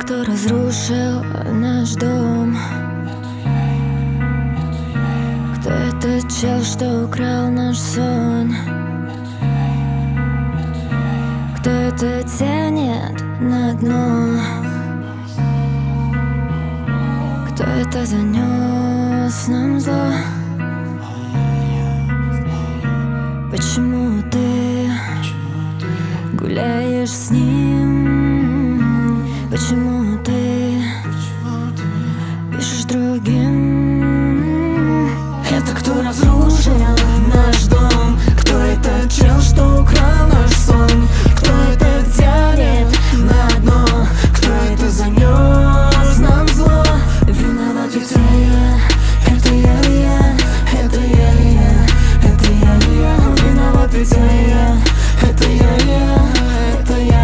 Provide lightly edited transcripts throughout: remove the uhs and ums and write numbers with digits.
кто разрушил наш дом? Кто этот чел, что украл наш сон? Кто это тянет на дно? Кто это занес нам зло? Почему ты гуляешь с ним? Почему ты пишешь другим? Это кто разрушил наш дом? Кто этот чел, что украл наш сон? Кто это тянет на дно? Кто это занес нам зло? Виноват ведь я, это я, это я, это я. Виноват ведь я, это я, это я.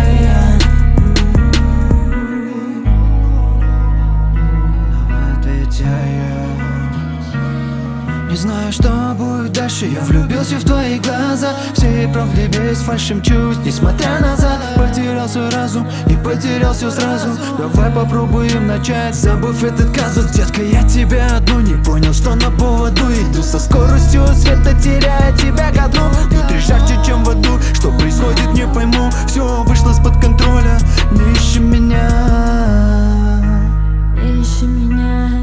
Виноват ведь я. Не знаю, что будет дальше. Я влюбился в твои глаза, все правды без фальшивых чувств. Несмотря назад, потерял свой разум и потерял все сразу. Давай попробуем начать, забыв этот казус. Детка, я тебя одну не понял, что на поводу. Иду со скоростью света, теряя тебя ко дну. Внутри жарче, чем в аду. Что происходит, не пойму. Все вышло из-под контроля. Не ищи меня, Не ищи меня.